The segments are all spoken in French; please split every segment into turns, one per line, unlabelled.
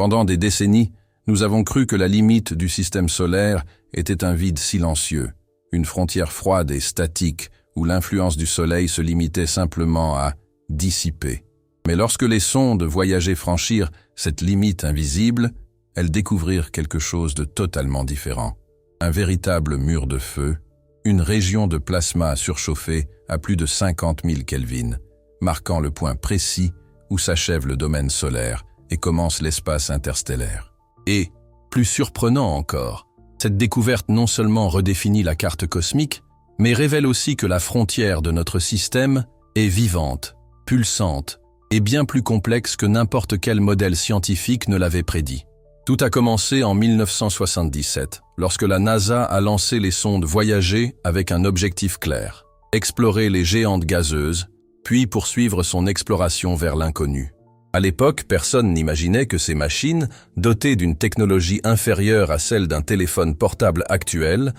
Pendant des décennies, nous avons cru que la limite du système solaire était un vide silencieux, une frontière froide et statique où l'influence du Soleil se limitait simplement à dissiper. Mais lorsque les sondes voyageaient franchir cette limite invisible, elles découvrirent quelque chose de totalement différent. Un véritable mur de feu, une région de plasma surchauffé à plus de 50 000 Kelvin, marquant le point précis où s'achève le domaine solaire et commence l'espace interstellaire. Et, plus surprenant encore, cette découverte non seulement redéfinit la carte cosmique, mais révèle aussi que la frontière de notre système est vivante, pulsante et bien plus complexe que n'importe quel modèle scientifique ne l'avait prédit. Tout a commencé en 1977, lorsque la NASA a lancé les sondes Voyager avec un objectif clair: explorer les géantes gazeuses, puis poursuivre son exploration vers l'inconnu. À l'époque, personne n'imaginait que ces machines, dotées d'une technologie inférieure à celle d'un téléphone portable actuel,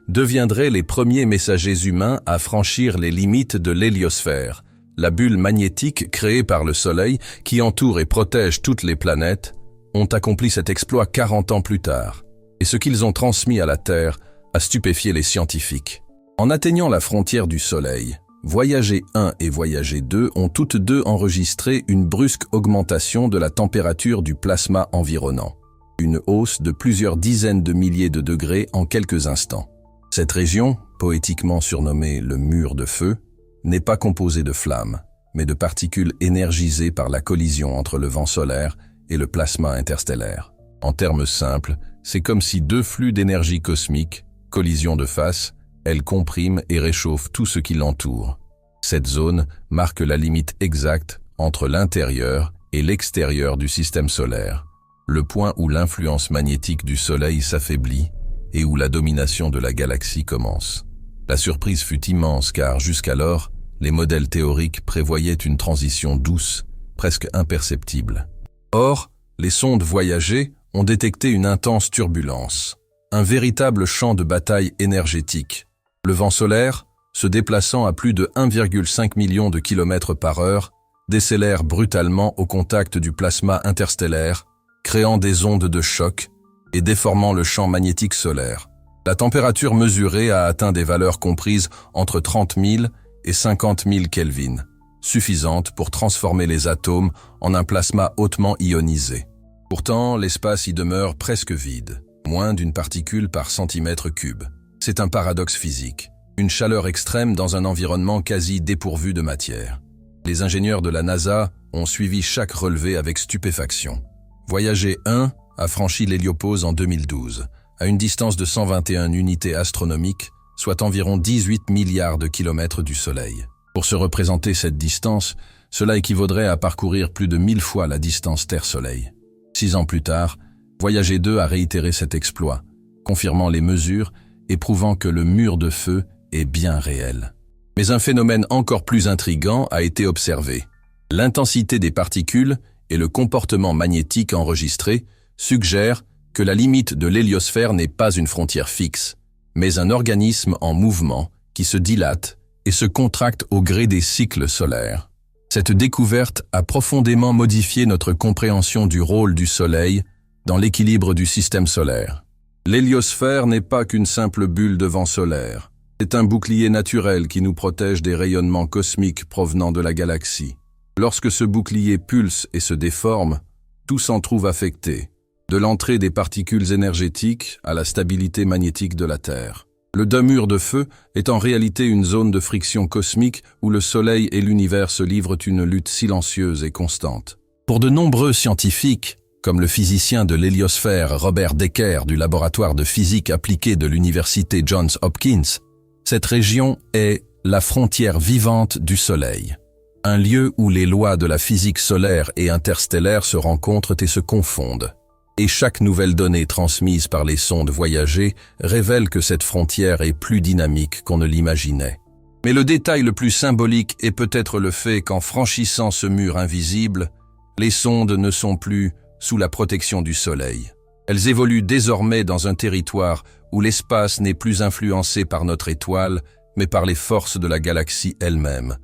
deviendraient les premiers messagers humains à franchir les limites de l'héliosphère, la bulle magnétique créée par le Soleil qui entoure et protège toutes les planètes, ont accompli cet exploit 40 ans plus tard. Et ce qu'ils ont transmis à la Terre a stupéfié les scientifiques. En atteignant la frontière du Soleil, Voyager 1 et Voyager 2 ont toutes deux enregistré une brusque augmentation de la température du plasma environnant, une hausse de plusieurs dizaines de milliers de degrés en quelques instants. Cette région, poétiquement surnommée le mur de feu, n'est pas composée de flammes, mais de particules énergisées par la collision entre le vent solaire et le plasma interstellaire. En termes simples, c'est comme si deux flux d'énergie cosmique, collision de face, elles compriment et réchauffent tout ce qui l'entoure. Cette zone marque la limite exacte entre l'intérieur et l'extérieur du système solaire, le point où l'influence magnétique du Soleil s'affaiblit et où la domination de la galaxie commence. La surprise fut immense car, jusqu'alors, les modèles théoriques prévoyaient une transition douce, presque imperceptible. Or, les sondes Voyager ont détecté une intense turbulence, un véritable champ de bataille énergétique. Le vent solaire, se déplaçant à plus de 1,5 million de kilomètres par heure, décélère brutalement au contact du plasma interstellaire, créant des ondes de choc et déformant le champ magnétique solaire. La température mesurée a atteint des valeurs comprises entre 30 000 et 50 000 Kelvin, suffisantes pour transformer les atomes en un plasma hautement ionisé. Pourtant, l'espace y demeure presque vide, moins d'une particule par centimètre cube. C'est un paradoxe physique, une chaleur extrême dans un environnement quasi dépourvu de matière. Les ingénieurs de la NASA ont suivi chaque relevé avec stupéfaction. Voyager 1 a franchi l'héliopause en 2012, à une distance de 121 unités astronomiques, soit environ 18 milliards de kilomètres du Soleil. Pour se représenter cette distance, cela équivaudrait à parcourir plus de 1000 fois la distance Terre-Soleil. 6 ans plus tard, Voyager 2 a réitéré cet exploit, confirmant les mesures et prouvant que le mur de feu est bien réel. Mais un phénomène encore plus intrigant a été observé. L'intensité des particules et le comportement magnétique enregistré suggèrent que la limite de l'héliosphère n'est pas une frontière fixe, mais un organisme en mouvement qui se dilate et se contracte au gré des cycles solaires. Cette découverte a profondément modifié notre compréhension du rôle du Soleil dans l'équilibre du système solaire. L'héliosphère n'est pas qu'une simple bulle de vent solaire. C'est un bouclier naturel qui nous protège des rayonnements cosmiques provenant de la galaxie. Lorsque ce bouclier pulse et se déforme, tout s'en trouve affecté, de l'entrée des particules énergétiques à la stabilité magnétique de la Terre. Le mur de feu est en réalité une zone de friction cosmique où le Soleil et l'univers se livrent une lutte silencieuse et constante. Pour de nombreux scientifiques, comme le physicien de l'héliosphère Robert Decker du laboratoire de physique appliquée de l'université Johns Hopkins, cette région est la frontière vivante du Soleil, un lieu où les lois de la physique solaire et interstellaire se rencontrent et se confondent. Et chaque nouvelle donnée transmise par les sondes Voyager révèle que cette frontière est plus dynamique qu'on ne l'imaginait. Mais le détail le plus symbolique est peut-être le fait qu'en franchissant ce mur invisible, les sondes ne sont plus sous la protection du Soleil. Elles évoluent désormais dans un territoire où l'espace n'est plus influencé par notre étoile, mais par les forces de la galaxie elle-même.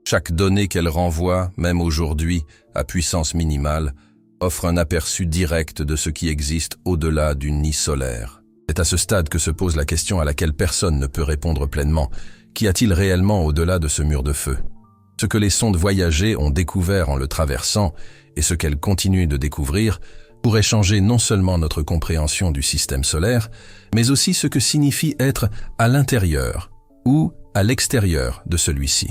Chaque donnée qu'elle renvoie, même aujourd'hui, à puissance minimale, offre un aperçu direct de ce qui existe au-delà du nid solaire. C'est à ce stade que se pose la question à laquelle personne ne peut répondre pleinement. Qu'y a-t-il réellement au-delà de ce mur de feu? Ce que les sondes voyagées ont découvert en le traversant et ce qu'elles continuent de découvrir pourrait changer non seulement notre compréhension du système solaire, mais aussi ce que signifie être à l'intérieur ou à l'extérieur de celui-ci.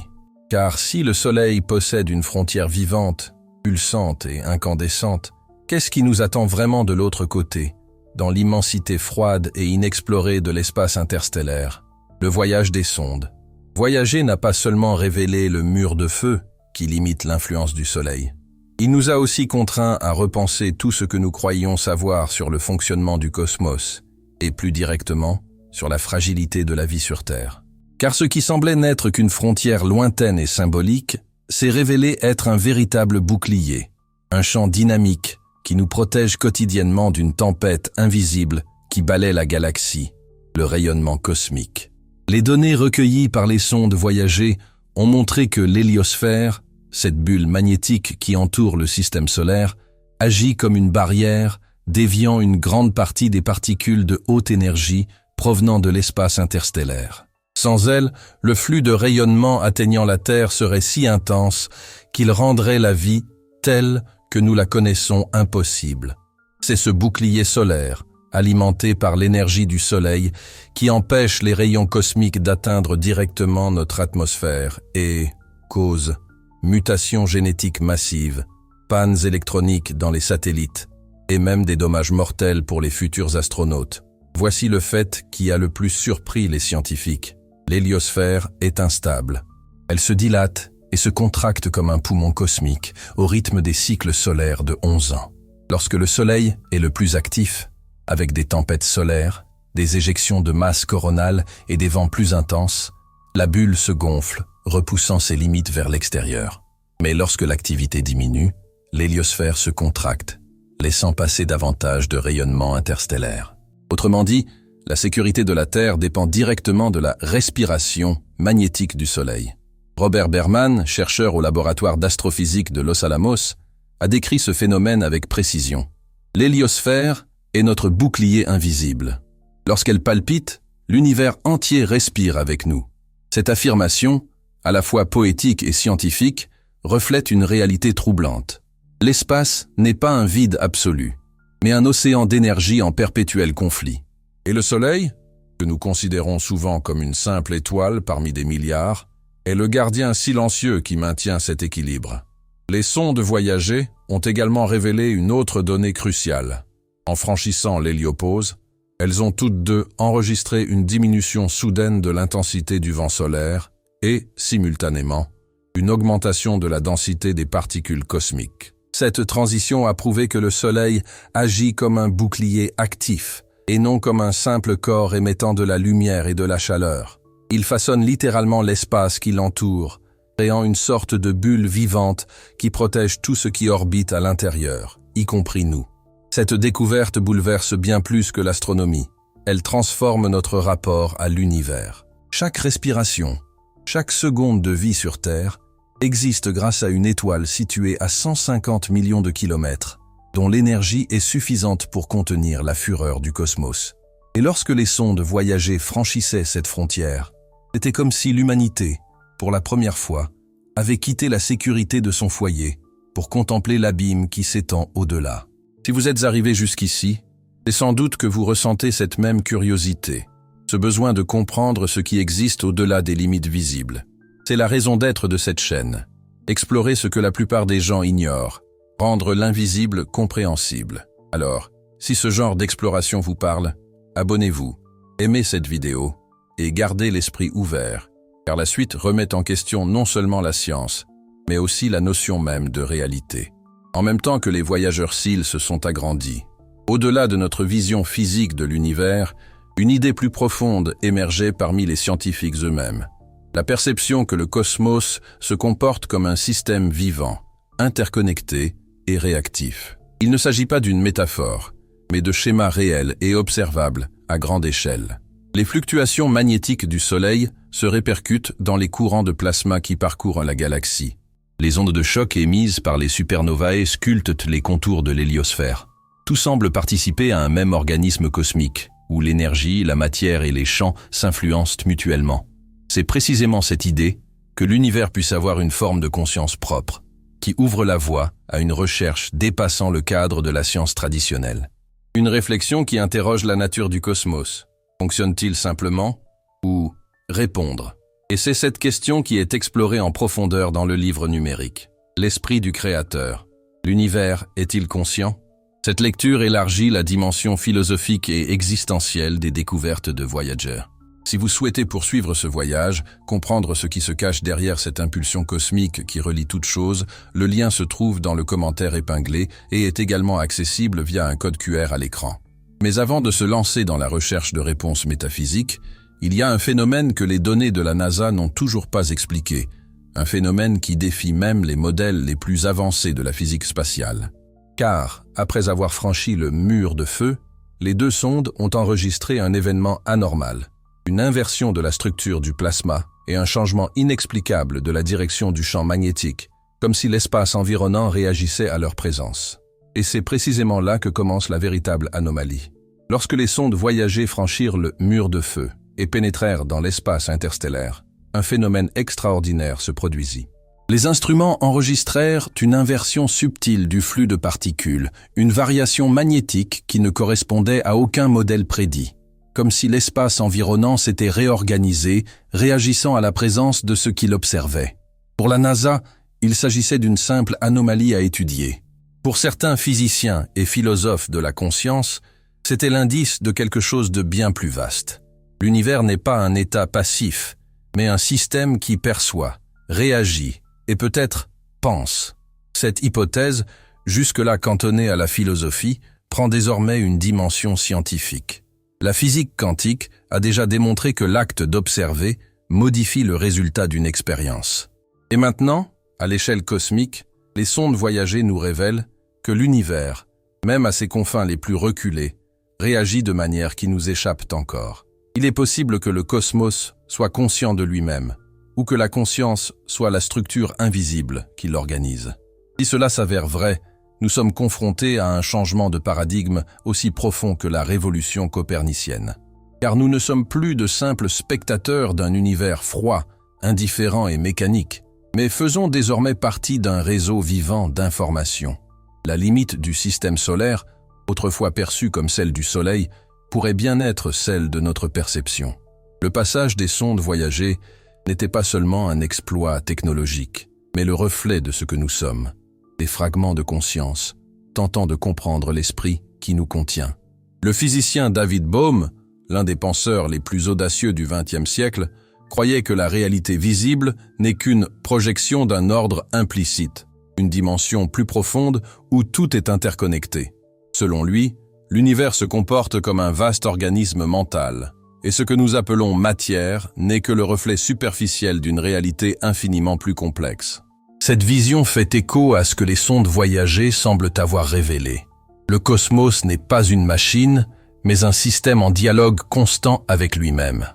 Car si le Soleil possède une frontière vivante, pulsante et incandescente, qu'est-ce qui nous attend vraiment de l'autre côté, dans l'immensité froide et inexplorée de l'espace interstellaire? Le voyage des sondes. Voyager n'a pas seulement révélé le mur de feu qui limite l'influence du Soleil. Il nous a aussi contraints à repenser tout ce que nous croyions savoir sur le fonctionnement du cosmos, et plus directement, sur la fragilité de la vie sur Terre. Car ce qui semblait n'être qu'une frontière lointaine et symbolique s'est révélé être un véritable bouclier, un champ dynamique qui nous protège quotidiennement d'une tempête invisible qui balaie la galaxie, le rayonnement cosmique. Les données recueillies par les sondes voyagées ont montré que l'héliosphère, cette bulle magnétique qui entoure le système solaire, agit comme une barrière, déviant une grande partie des particules de haute énergie provenant de l'espace interstellaire. Sans elle, le flux de rayonnement atteignant la Terre serait si intense qu'il rendrait la vie telle que nous la connaissons impossible. C'est ce bouclier solaire, alimenté par l'énergie du Soleil, qui empêche les rayons cosmiques d'atteindre directement notre atmosphère et cause mutations génétiques massives, pannes électroniques dans les satellites et même des dommages mortels pour les futurs astronautes. Voici le fait qui a le plus surpris les scientifiques. L'héliosphère est instable. Elle se dilate et se contracte comme un poumon cosmique au rythme des cycles solaires de 11 ans. Lorsque le Soleil est le plus actif, avec des tempêtes solaires, des éjections de masse coronale et des vents plus intenses, la bulle se gonfle, repoussant ses limites vers l'extérieur. Mais lorsque l'activité diminue, l'héliosphère se contracte, laissant passer davantage de rayonnement interstellaire. Autrement dit, la sécurité de la Terre dépend directement de la respiration magnétique du Soleil. Robert Berman, chercheur au laboratoire d'astrophysique de Los Alamos, a décrit ce phénomène avec précision. L'héliosphère est notre bouclier invisible. Lorsqu'elle palpite, l'univers entier respire avec nous. Cette affirmation, à la fois poétique et scientifique, reflète une réalité troublante. L'espace n'est pas un vide absolu, mais un océan d'énergie en perpétuel conflit. Et le Soleil, que nous considérons souvent comme une simple étoile parmi des milliards, est le gardien silencieux qui maintient cet équilibre. Les sondes voyagées ont également révélé une autre donnée cruciale. En franchissant l'héliopause, elles ont toutes deux enregistré une diminution soudaine de l'intensité du vent solaire et, simultanément, une augmentation de la densité des particules cosmiques. Cette transition a prouvé que le Soleil agit comme un bouclier actif et non comme un simple corps émettant de la lumière et de la chaleur. Il façonne littéralement l'espace qui l'entoure, créant une sorte de bulle vivante qui protège tout ce qui orbite à l'intérieur, y compris nous. Cette découverte bouleverse bien plus que l'astronomie. Elle transforme notre rapport à l'univers. Chaque respiration, chaque seconde de vie sur Terre existe grâce à une étoile située à 150 millions de kilomètres, dont l'énergie est suffisante pour contenir la fureur du cosmos. Et lorsque les sondes voyagées franchissaient cette frontière, c'était comme si l'humanité, pour la première fois, avait quitté la sécurité de son foyer pour contempler l'abîme qui s'étend au-delà. Si vous êtes arrivé jusqu'ici, c'est sans doute que vous ressentez cette même curiosité, ce besoin de comprendre ce qui existe au-delà des limites visibles. C'est la raison d'être de cette chaîne. Explorer ce que la plupart des gens ignorent, rendre l'invisible compréhensible. Alors, si ce genre d'exploration vous parle, abonnez-vous, aimez cette vidéo et gardez l'esprit ouvert, car la suite remet en question non seulement la science, mais aussi la notion même de réalité. En même temps que les voyageurs SEAL se sont agrandis, au-delà de notre vision physique de l'univers, une idée plus profonde émergeait parmi les scientifiques eux-mêmes. La perception que le cosmos se comporte comme un système vivant, interconnecté et réactif. Il ne s'agit pas d'une métaphore, mais de schémas réels et observables à grande échelle. Les fluctuations magnétiques du Soleil se répercutent dans les courants de plasma qui parcourent la galaxie. Les ondes de choc émises par les supernovae sculptent les contours de l'héliosphère. Tout semble participer à un même organisme cosmique, où l'énergie, la matière et les champs s'influencent mutuellement. C'est précisément cette idée que l'univers puisse avoir une forme de conscience propre, qui ouvre la voie à une recherche dépassant le cadre de la science traditionnelle. Une réflexion qui interroge la nature du cosmos. Fonctionne-t-il simplement ou répondre? Et c'est cette question qui est explorée en profondeur dans le livre numérique. L'esprit du créateur. L'univers est-il conscient? Cette lecture élargit la dimension philosophique et existentielle des découvertes de Voyager. Si vous souhaitez poursuivre ce voyage, comprendre ce qui se cache derrière cette impulsion cosmique qui relie toutes choses, le lien se trouve dans le commentaire épinglé et est également accessible via un code QR à l'écran. Mais avant de se lancer dans la recherche de réponses métaphysiques, il y a un phénomène que les données de la NASA n'ont toujours pas expliqué, un phénomène qui défie même les modèles les plus avancés de la physique spatiale. Car, après avoir franchi le mur de feu, les deux sondes ont enregistré un événement anormal, une inversion de la structure du plasma et un changement inexplicable de la direction du champ magnétique, comme si l'espace environnant réagissait à leur présence. Et c'est précisément là que commence la véritable anomalie. Lorsque les sondes Voyager franchirent le mur de feu et pénétrèrent dans l'espace interstellaire, un phénomène extraordinaire se produisit. Les instruments enregistrèrent une inversion subtile du flux de particules, une variation magnétique qui ne correspondait à aucun modèle prédit, comme si l'espace environnant s'était réorganisé, réagissant à la présence de ceux qui l'observaient. Pour la NASA, il s'agissait d'une simple anomalie à étudier. Pour certains physiciens et philosophes de la conscience, c'était l'indice de quelque chose de bien plus vaste. L'univers n'est pas un état passif, mais un système qui perçoit, réagit et peut-être pense. Cette hypothèse, jusque-là cantonnée à la philosophie, prend désormais une dimension scientifique. La physique quantique a déjà démontré que l'acte d'observer modifie le résultat d'une expérience. Et maintenant, à l'échelle cosmique, les sondes Voyager nous révèlent que l'univers, même à ses confins les plus reculés, réagit de manière qui nous échappe encore. Il est possible que le cosmos soit conscient de lui-même, ou que la conscience soit la structure invisible qui l'organise. Si cela s'avère vrai, nous sommes confrontés à un changement de paradigme aussi profond que la révolution copernicienne. Car nous ne sommes plus de simples spectateurs d'un univers froid, indifférent et mécanique, mais faisons désormais partie d'un réseau vivant d'informations. La limite du système solaire, autrefois perçue comme celle du Soleil, pourrait bien être celle de notre perception. Le passage des sondes Voyager n'était pas seulement un exploit technologique, mais le reflet de ce que nous sommes, des fragments de conscience, tentant de comprendre l'esprit qui nous contient. Le physicien David Bohm, l'un des penseurs les plus audacieux du XXe siècle, croyait que la réalité visible n'est qu'une projection d'un ordre implicite, une dimension plus profonde où tout est interconnecté. Selon lui, l'univers se comporte comme un vaste organisme mental, et ce que nous appelons matière n'est que le reflet superficiel d'une réalité infiniment plus complexe. Cette vision fait écho à ce que les sondes Voyager semblent avoir révélé. Le cosmos n'est pas une machine, mais un système en dialogue constant avec lui-même.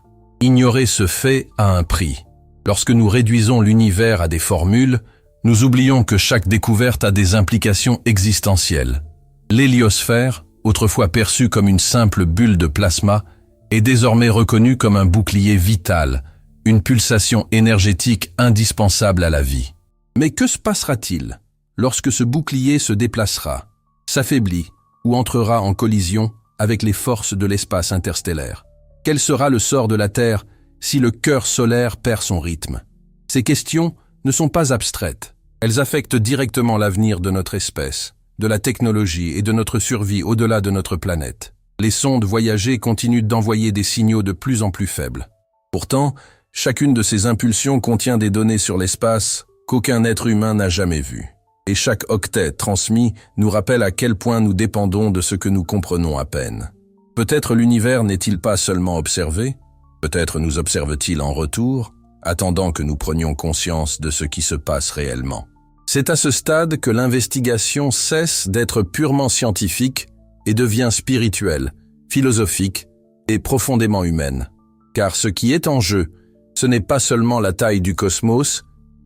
Ignorer ce fait a un prix. Lorsque nous réduisons l'univers à des formules, nous oublions que chaque découverte a des implications existentielles. L'héliosphère, autrefois perçue comme une simple bulle de plasma, est désormais reconnue comme un bouclier vital, une pulsation énergétique indispensable à la vie. Mais que se passera-t-il lorsque ce bouclier se déplacera, s'affaiblit ou entrera en collision avec les forces de l'espace interstellaire? Quel sera le sort de la Terre si le cœur solaire perd son rythme? Ces questions ne sont pas abstraites. Elles affectent directement l'avenir de notre espèce, de la technologie et de notre survie au-delà de notre planète. Les sondes Voyager continuent d'envoyer des signaux de plus en plus faibles. Pourtant, chacune de ces impulsions contient des données sur l'espace qu'aucun être humain n'a jamais vues. Et chaque octet transmis nous rappelle à quel point nous dépendons de ce que nous comprenons à peine. Peut-être l'univers n'est-il pas seulement observé? Peut-être nous observe-t-il en retour, attendant que nous prenions conscience de ce qui se passe réellement. C'est à ce stade que l'investigation cesse d'être purement scientifique et devient spirituelle, philosophique et profondément humaine. Car ce qui est en jeu, ce n'est pas seulement la taille du cosmos,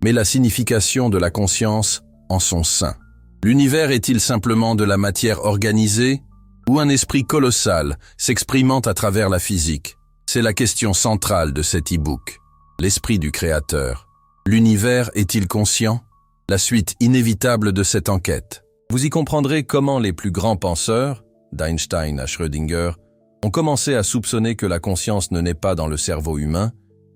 mais la signification de la conscience en son sein. L'univers est-il simplement de la matière organisée ou un esprit colossal s'exprimant à travers la physique? C'est la question centrale de cet e-book. L'esprit du Créateur. L'univers est-il conscient? La suite inévitable de cette enquête. Vous y comprendrez comment les plus grands penseurs, d'Einstein à Schrödinger, ont commencé à soupçonner que la conscience ne naît pas dans le cerveau humain,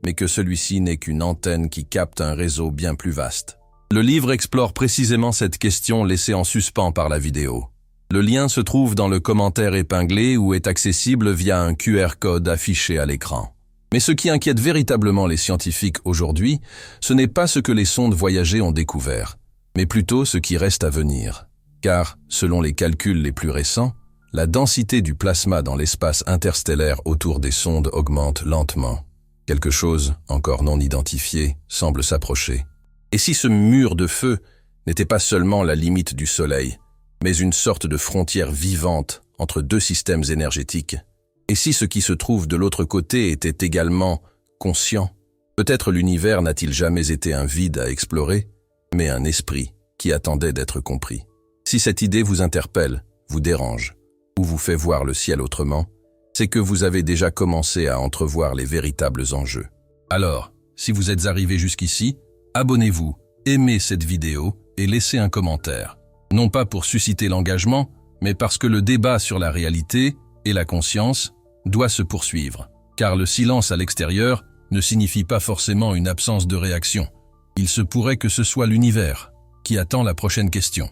mais que celui-ci n'est qu'une antenne qui capte un réseau bien plus vaste. Le livre explore précisément cette question laissée en suspens par la vidéo. Le lien se trouve dans le commentaire épinglé ou est accessible via un QR code affiché à l'écran. Mais ce qui inquiète véritablement les scientifiques aujourd'hui, ce n'est pas ce que les sondes voyagées ont découvert, mais plutôt ce qui reste à venir. Car, selon les calculs les plus récents, la densité du plasma dans l'espace interstellaire autour des sondes augmente lentement. Quelque chose, encore non identifié, semble s'approcher. Et si ce mur de feu n'était pas seulement la limite du Soleil, mais une sorte de frontière vivante entre deux systèmes énergétiques? Et si ce qui se trouve de l'autre côté était également conscient? Peut-être l'univers n'a-t-il jamais été un vide à explorer, mais un esprit qui attendait d'être compris. Si cette idée vous interpelle, vous dérange, ou vous fait voir le ciel autrement, c'est que vous avez déjà commencé à entrevoir les véritables enjeux. Alors, si vous êtes arrivé jusqu'ici, abonnez-vous, aimez cette vidéo et laissez un commentaire. Non pas pour susciter l'engagement, mais parce que le débat sur la réalité et la conscience doit se poursuivre. Car le silence à l'extérieur ne signifie pas forcément une absence de réaction. Il se pourrait que ce soit l'univers qui attend la prochaine question.